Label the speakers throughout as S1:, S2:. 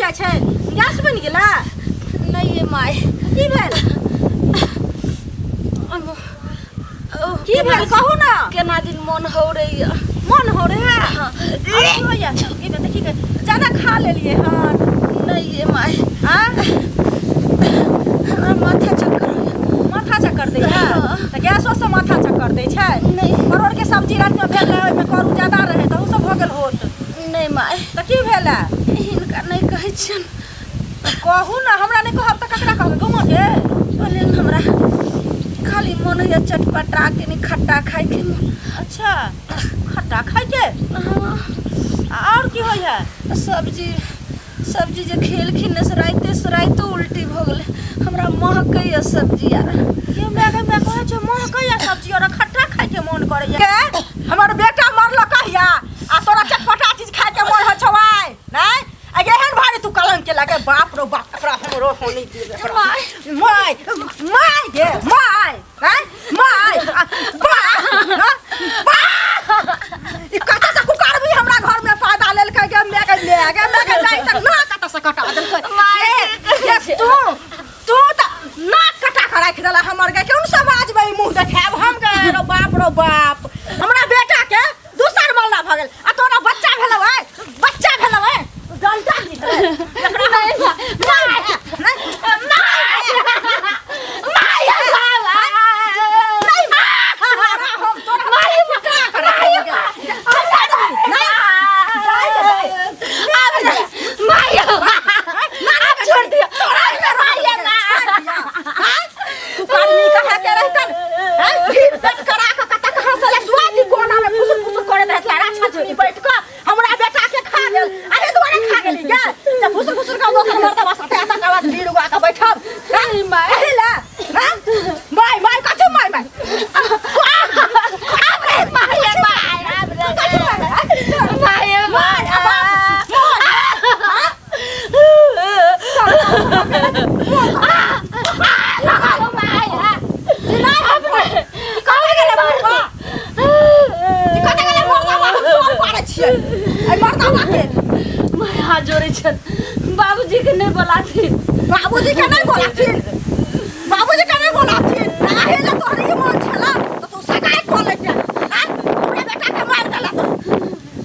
S1: जाय छै गैस बनि गेला
S2: नहीं ये माय
S1: की भेल की भेल कहू ना
S2: केना दिन मन हो रही है
S1: मन हो रहा है हां ये देखी के ज्यादा खा लेलिए हां
S2: नहीं ये माय
S1: हां
S2: माथा चक्कर
S1: दै है त गैसो से माथा चक्कर दै छै
S2: नहीं
S1: परोड़ के सब्जी रात में भेल रहे में करू ज्यादा रहे त उ सब भ गेल होत
S2: नहीं माय
S1: त की भेला
S2: हिनका नहीं कहै छियन
S1: कहू ना हमरा नहीं कहब त ककरा कहब गमो के
S2: बोले हमरा खाली मन है चटपटा के नहीं खट्टा खाए के मन
S1: अच्छा खट्टा खाए के और की होय है
S2: सब्जी जे खेल खिने से राइतो उल्टी भ गेले हमरा महकैया सब्जी यार
S1: के मैं कहै छ महकैया सब्जी और खट्टा खाए के मन करैया के हमर बेटा मरल कहिया आ तोरा चटपटा चीज खाए के मन हो छवाय नहीं अगे एहन भारी तू कलंक के लगे बाप रो बाप एकरा हमरो होनी दे माय गे माय हैं माय ई कता से कुकार भी हमरा घर में पैदा लेल के गे मैं के जाई तक ना कता से कटा दल तू त नाक कटा के राख देला हमर के कोन समाज में मुंह देखाब हम के रो बाप हमरा बेटा के दूसर मल्ला भ गेल आ तोरा बच्चा भेलौ है डंटा की एकरा बाबूजी के नहीं बोलाथी बाबूजी के नहीं बोलाथी काहे ला तोहरी मन छला तो तू सगाई कर ले जा पूरे बेटा के मार देला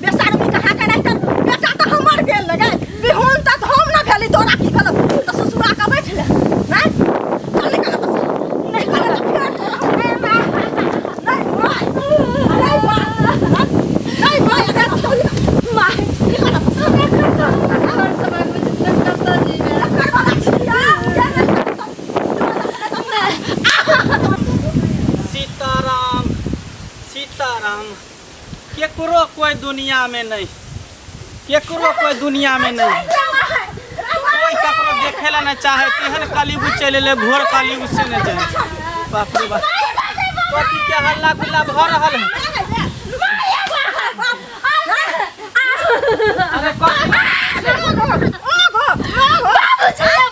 S1: बेशर्मी कहा के नहीं कर बेटा तो हमर गेल लगे बिहोन तक हम ना भेली तोरा की गल तो ससुरा का बैठ ले हैं चल निकल बस नहीं कर
S3: केकरो कोई दुनिया में नहीं कोई ककरो देखेला नहीं चाहे केहन कालीबू चले ले घोर कालीबू से नहीं जाए बाप रे बाप कथी के हल्ला गुल्ला भ रहल है अरे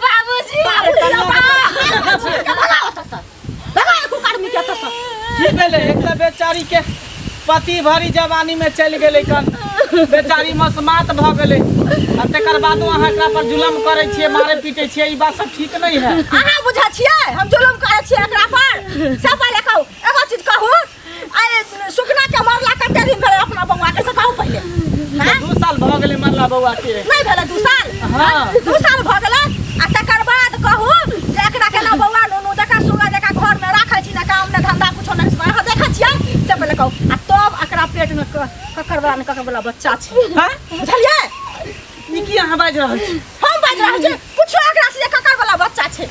S3: बाबूजी एक बेचारी के पति भरी जवानी में चल गए कन बेचारी मसमात भ गए आ तकर बाद अहाँ एकरा पर जुलम करे छिए मारे पीटे छिए ई बात सब ठीक नहीं है
S1: अहाँ बुझा छिए हम जुलम करे छिए एकरा पर सब पहले कहू एगो चीज कहू आए सुखना के मरला कते दिन भेले अपना बउआ के से कहू पहले हां
S3: 2 साल भ गेले मरला बउआ के
S1: नहीं भेले 2 साल हां 2 साल भ गेले आ तकर बाद कहू जे एकरा के ना बउआ नोनो जका सुगा जका घर में राखै छी ना काम ना धंधा कुछो नहीं सह देखै छिए से पहले कहू आ तब एकरा पेट में ककर वाला बच्चा छै हां बुझलिए
S3: ई की अहाँ बाज रहल छी
S1: हम बाज रहल छी कुछ एकरा से ककर वाला बच्चा छै ई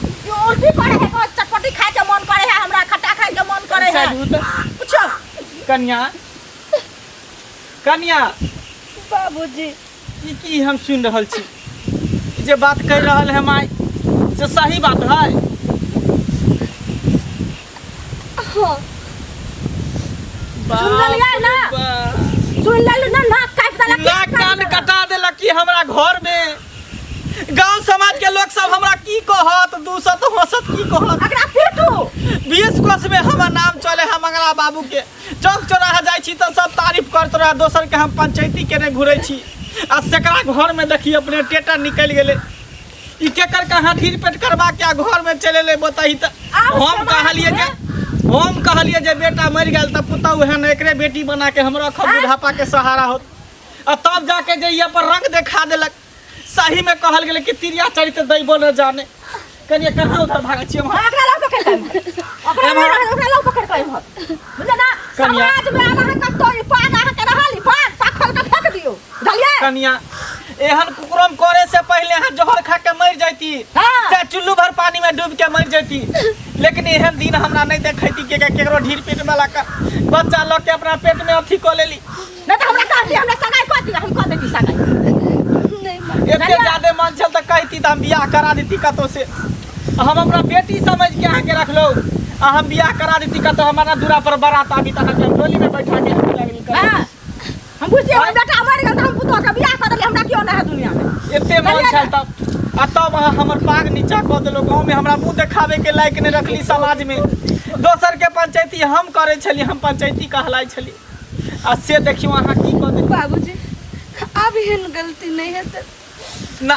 S1: उल्टी करे है को चटपटी खाए के मन करे है हमरा खट्टा खाए के मन करे है कुछ
S3: कन्या
S2: बाबूजी
S3: ई की हम सुन रहल छी जे बात कह रहल है माय से सही बात है
S2: हां
S1: सुन ले ना नाक काट देला
S3: नाक कान कटा देला कि हमरा घर में गांव समाज के लोग सब हमरा की कहत दूसत हसत की कहत
S1: एकरा पीटू
S3: 20 क्लास में हमर नाम चले है मंगला बाबू के चौक चौराहा जाई छी त सब तारीफ करत रह दोसर के हम पंचायती के ने घुरै छी आ सेकरा घर में देखी अपने टेटा निकल गेले ई केकर कहाँ ढीर पेट करवा के घर में चले ले बताई त हम कहलिए जे बेटा मर गेल त पुतौ है न एकरे बेटी बना के हमरा बुढ़ापा के सहारा होत आ तब जाके जे ये पर रंग दिखा देलक सही में कहल गेले कि तिरिया चरित्र दैबो न जाने कनिए कहाँ उधर भागै छियै हम
S1: ओकरा लौ पकड़ के ओकरा लौ पकड़ के बुझले ना समाज में आगा कतो ई पाग आहा के रहल ई पाग पाखल के फेंक दियो बुझलिए
S3: कनिया एहन कुकुरम करे से पहले हां जहर खा के मर जाती चाहे चुल्लू भर पानी में डूब के मर जाती लेकिन एहन दिन हमरा नहीं देखैती के केकरो ढीर पेट में लाका बच्चा ल के अपना पेट में अथी को लेली
S1: नहीं तो हमरा कहती हमरा सगाई कर दी हम कर देती सगाई
S2: नहीं माँ
S3: एते ज्यादा मन चल त कहती त हम बियाह करा देती कतो से हम अपना बेटी समझ के आके रख लो हम बियाह करा देती कतो हमारा दूरा पर बारात आबी त हम डोली में बैठा के हमें लगली कर
S1: हां हम बुझिए हम बेटा मर गेल त हम पुतो के बियाह कर देली हमरा क्यों ना है दुनिया में
S3: एते मन चल तब हमर पाग नीचा क देलो गांव में हमरा मुंह देखावे के लायक नहीं रखली समाज में दोसर के पंचायती हम करे छली हम पंचायती कहलाई छली आ से देखियो अहाँ की क देली
S2: बाबूजी अब एहन गलती नहीं है तो
S3: ना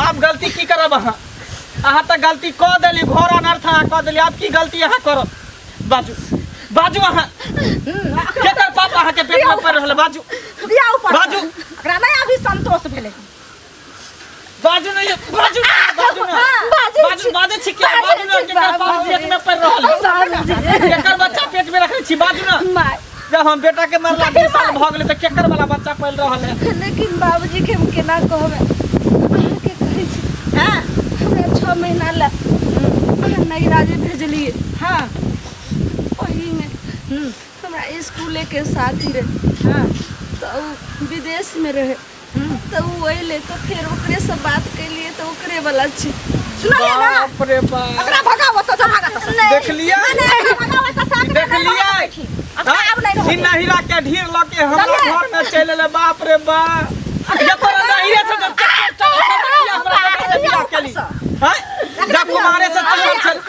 S3: आप गलती की करब अहाँ त गलती क देली घोर अनर्थ अहाँ क देली आप की गलती अहाँ करब बाजू अहाँ केकर पाप अहाँ के पेट में पड़ रहल बाजू
S1: बियाह ऊपर
S3: बाजू
S1: ओकरा नहीं अभी संतोष भेले
S3: बाजू नहीं बाजू छी के बाजू ना केकर पाप पेट में पड़ रहल केकर बच्चा पेट में रखै छी बाजू ना
S2: माँ
S3: जब हम बेटा के मरला 2 साल भ गेलै त केकर वाला बच्चा पल रहल है
S2: लेकिन बाबूजी के हम केना कहबे अहाँ के कहै छी
S1: हां
S2: हमरा 6 महीना ला अहाँ नहीं राजे भेजलिए
S1: हां
S2: वही में हमरा स्कूले के साथी रहे
S1: हां
S2: तो विदेश में रहे तो वो अइले तो फिर ओकरे से बात कैलिए तो ओकरे वाला छी
S1: सुनाइए ना
S3: बाप रे बाप
S1: ओकरा भगावो तो भागत
S3: देख लिया
S1: भगावो तो साथ
S3: देख लिया
S1: अब नहीं रहो
S3: इन्ना हीरा के ढीर लके हमरा घर में चले ले बाप रे बाप ये पर हीरे से जब हमरा बेटा से बियाह केली हैं जब तुम्हारे से चल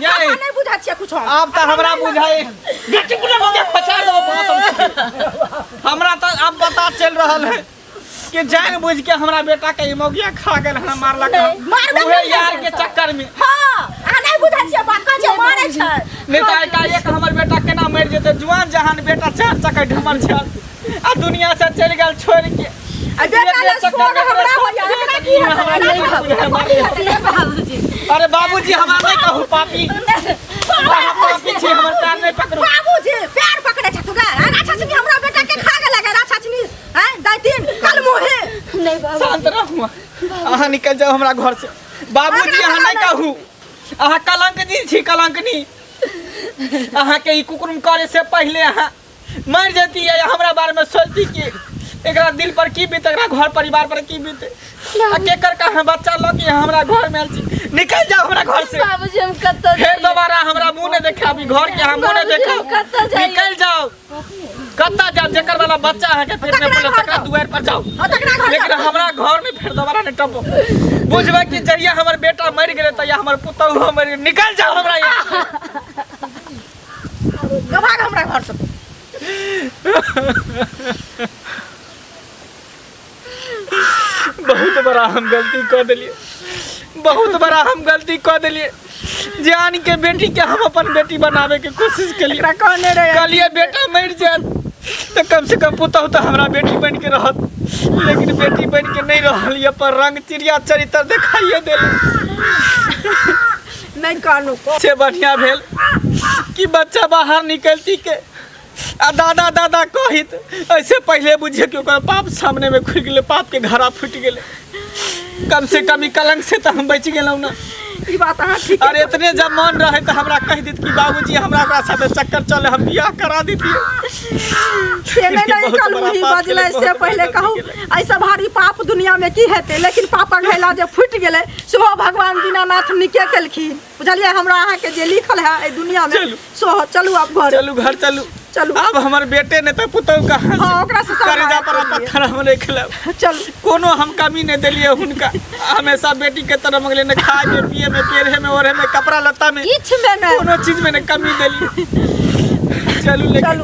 S3: ये
S1: नहीं बुझा छिए कुछ
S3: अब त हमरा बुझाए बेटी को मुझे बचा लो बहुत हमरा त अब पता चल रहल है कि जान बुझ के हमरा बेटा के मोगिया खा गेल हमरा मारलक ओहे यार के चक्कर में
S1: हां आ नहीं बुझा छिए बात का जे मारे छै
S3: नहीं त एकाएक हमर बेटा केना मर जेते जुआन जहान बेटा 4 चक्कर ढमर छै आ दुनिया से चल गेल छोड़ के
S1: आ बेटा ने सोग हमरा होया एकरा की है बाबूजी
S3: अरे बाबूजी हमरा नहीं कहू पापी पापी छी हमर पैर नहीं पकड़ो
S1: बाबूजी पैर पकड़े छ तुगा राछा छनी हमरा बेटा के खा गेल लगे राछा छनी हैं दैतीन कल मोहे
S2: नहीं बाबू
S3: शांत रहू अहाँ निकल जाओ हमरा घर से बाबूजी अहाँ नहीं कहू अहाँ कलंकनी छी कलंकनी अहाँ के ई कुकुरम करे से पहले अहाँ मर जती है हमरा बारे में सोचती कि एकरा दिल पर की बीते एकरा घर परिवार पर की बीते आ केकर का बच्चा ल के हमरा घर में छी निकल जाओ हमरा घर से
S2: बाबूजी हम कत्तो
S3: फिर दोबारा हमरा मुंह नहीं देखाबी घर के हम मुंह नहीं देखाब निकल जाओ कत्ता जाओ जेकर वाला बच्चा है के पेट में पड़ल तकरा दुआर पर जाओ लेकिन हमरा घर में फिर दोबारा नहीं टपो बुझबे कि जहिया हमर बेटा मर गेले तहिया हमर पुतौ हमर निकल जाओ हमरा यहाँ
S1: भाग हमरा घर से
S3: बहुत बड़ा हम गलती कर दिलिए बहुत बड़ा हम गलती कर दिलिए जान के बेटी के हम अपन बेटी बनावे के कोशिश कलिए कहलिए बेटा मर जात तो कम से कम पुतौ तो हमरा बेटी बन के रहत लेकिन बेटी बन के नहीं रहल पर रंग चिड़िया चरित्र दिखाइए दिल
S1: नहीं कानू
S3: से बढ़िया भेल कि बच्चा बाहर निकलती के आ दादा दादा कहित ऐसे पहले बुझे कि ओकर पाप सामने में खुल गेले पाप के घड़ा फूट गेले कम से कम ई कलंक से तो हम बच गेलौ ना
S1: ई बात अहाँ ठीक
S3: अरे इतने जब मन रहे तो हमरा कह दित कि बाबूजी हमरा ओकरा साथे चक्कर चले हम बियाह करा दीतिए
S1: से नहीं कल मुही बजले से पहले कहूँ ऐसा भारी पाप दुनिया में की हेते लेकिन पापक भेला जे फुट गेले सो भगवान दीनानाथ निके केलखिन बुझलिए हमरा अहाँ के जे लिखल है ए दुनिया में सो चलू अब घर
S3: चलू
S1: चलू
S3: अब हमर बेटे ने तो पुतौ कहां से
S1: हां ओकरा से
S3: करेजा पर पत्थर हम नहीं खिलाब
S1: चलू
S3: कोनो हम कमी नहीं दिलिए हुनका हमेशा बेटी के तरह मंगले ने खाए में पिए में पेरे में ओढ़े में कपड़ा लत्ता में
S1: किछ में
S3: कोनो चीज में ने कमी दिली चलू लेकिन